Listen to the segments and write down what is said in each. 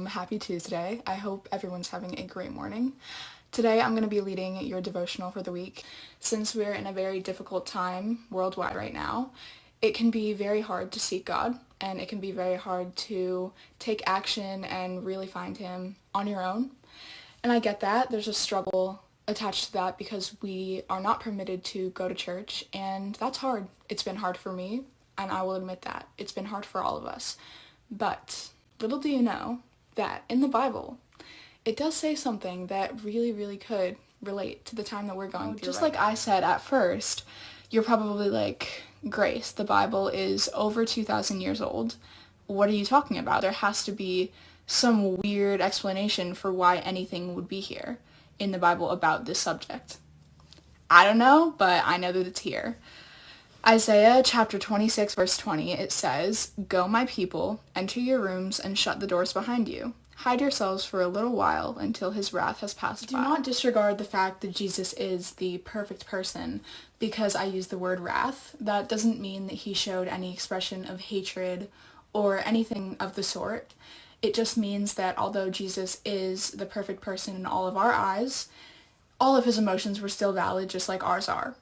Happy Tuesday. I hope everyone's having a great morning. Today I'm going to be leading your devotional for the week. Since we're in a very difficult time worldwide right now, it can be very hard to seek God, and it can be very hard to take action and really find Him on your own. And I get that. There's a struggle attached to that because we are not permitted to go to church, and that's hard. It's been hard for me, and I will admit that. It's been hard for all of us. But little do you know that in the Bible, it does say something that really, really could relate to the time that we're going through. Just like I said at first, you're probably like, Grace, the Bible is over 2,000 years old. What are you talking about? There has to be some weird explanation for why anything would be here in the Bible about this subject. I don't know, but I know that it's here. Isaiah chapter 26 verse 20, it says, "Go, my people, enter your rooms and shut the doors behind you. Hide yourselves for a little while until his wrath has passed by." Do not disregard the fact that Jesus is the perfect person because I use the word wrath. That doesn't mean that he showed any expression of hatred or anything of the sort. It just means that although Jesus is the perfect person in all of our eyes, all of his emotions were still valid just like ours are.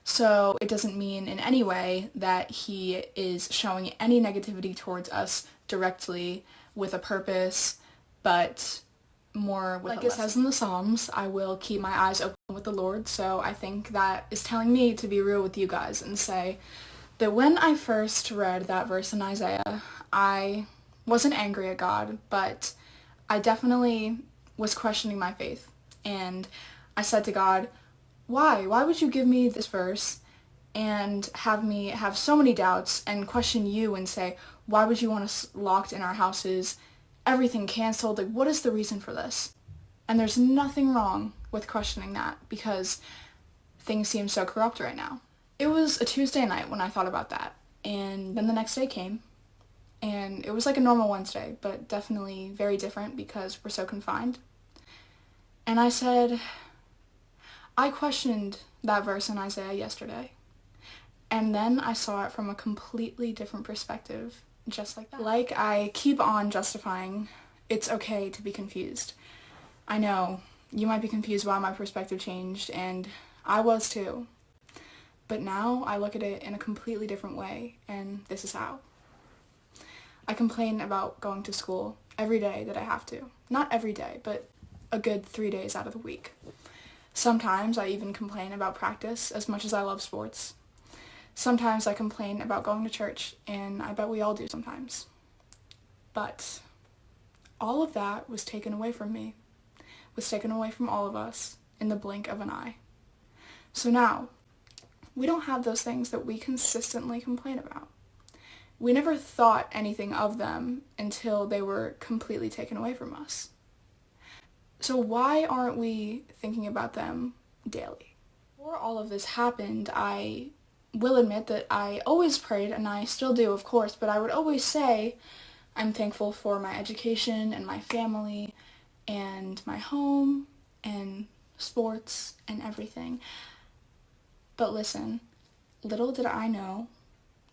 So it doesn't mean in any way that he is showing any negativity towards us directly with a purpose, but more with like it says in the Psalms, I will keep my eyes open with the Lord. So I think that is telling me to be real with you guys and say that when I first read that verse in Isaiah, I wasn't angry at God, but I definitely was questioning my faith. And I said to God, why? Why would you give me this verse and have me have so many doubts and question you and say, why would you want us locked in our houses, everything canceled? Like, what is the reason for this? And there's nothing wrong with questioning that because things seem so corrupt right now. It was a Tuesday night when I thought about that. And then the next day came. And it was like a normal Wednesday, but definitely very different because we're so confined. And I said, I questioned that verse in Isaiah yesterday, and then I saw it from a completely different perspective, just like that. Like I keep on justifying, it's okay to be confused. I know, you might be confused why my perspective changed, and I was too. But now I look at it in a completely different way, and this is how. I complain about going to school every day that I have to. Not every day, but a good 3 days out of the week. Sometimes I even complain about practice as much as I love sports. Sometimes I complain about going to church, and I bet we all do sometimes. But all of that was taken away from me, was taken away from all of us in the blink of an eye. So now, we don't have those things that we consistently complain about. We never thought anything of them until they were completely taken away from us. So why aren't we thinking about them daily? Before all of this happened, I will admit that I always prayed, and I still do, of course, but I would always say I'm thankful for my education and my family and my home and sports and everything. But listen, little did I know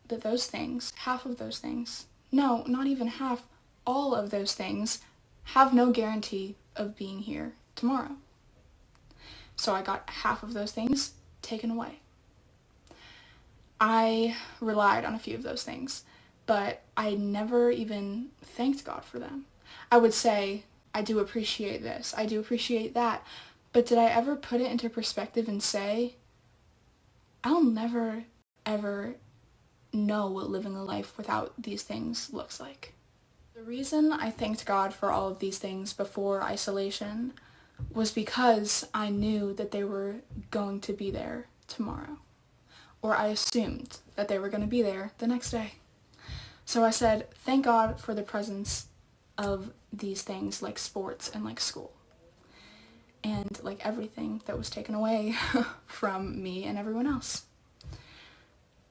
that those things, half of those things, no, not even half, all of those things have no guarantee of being here tomorrow. So I got half of those things taken away. I relied on a few of those things, but I never even thanked God for them. I would say, I do appreciate this, I do appreciate that, but did I ever put it into perspective and say, I'll never, ever know what living a life without these things looks like? The reason I thanked God for all of these things before isolation was because I knew that they were going to be there tomorrow. Or I assumed that they were going to be there the next day. So I said, thank God for the presence of these things like sports and like school. And like everything that was taken away from me and everyone else.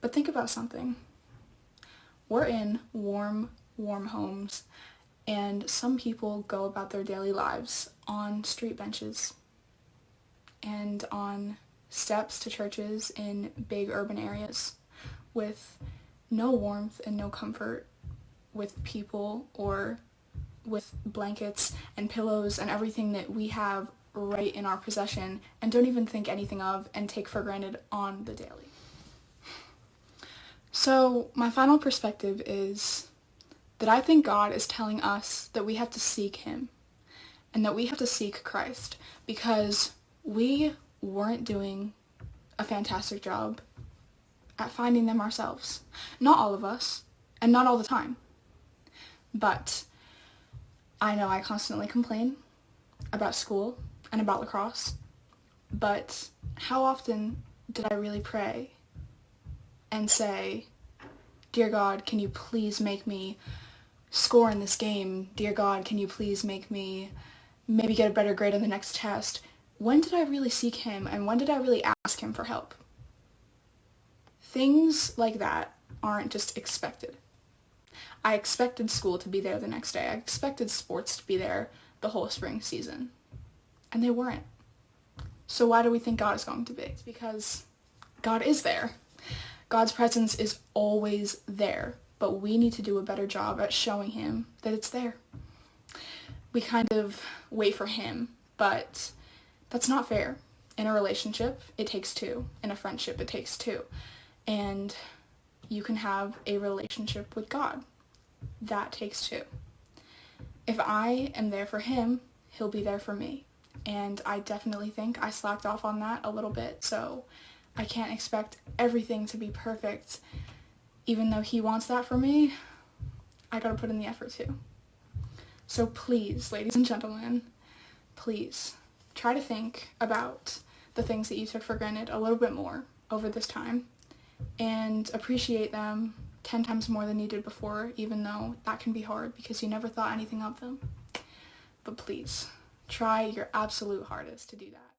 But think about something. We're in warm homes, and some people go about their daily lives on street benches and on steps to churches in big urban areas with no warmth and no comfort with people or with blankets and pillows and everything that we have right in our possession and don't even think anything of and take for granted on the daily. So my final perspective is that I think God is telling us that we have to seek him and that we have to seek Christ because we weren't doing a fantastic job at finding them ourselves. Not all of us, and not all the time. But I know I constantly complain about school and about lacrosse, but how often did I really pray and say, "Dear God, can you please make me score in this game? Dear God, can you please make me maybe get a better grade on the next test?" When did I really seek him, and when did I really ask him for help? Things like that aren't just expected. I expected school to be there the next day. I expected sports to be there the whole spring season. And they weren't. So why do we think God is going to be? It's because God is there. God's presence is always there, but we need to do a better job at showing him that it's there. We kind of wait for him, but that's not fair. In a relationship, it takes two. In a friendship, it takes two. And you can have a relationship with God. That takes two. If I am there for him, he'll be there for me. And I definitely think I slacked off on that a little bit, so I can't expect everything to be perfect. Even though he wants that for me, I gotta put in the effort too. So please, ladies and gentlemen, please try to think about the things that you took for granted a little bit more over this time and appreciate them 10 times more than you did before, even though that can be hard because you never thought anything of them. But please, try your absolute hardest to do that.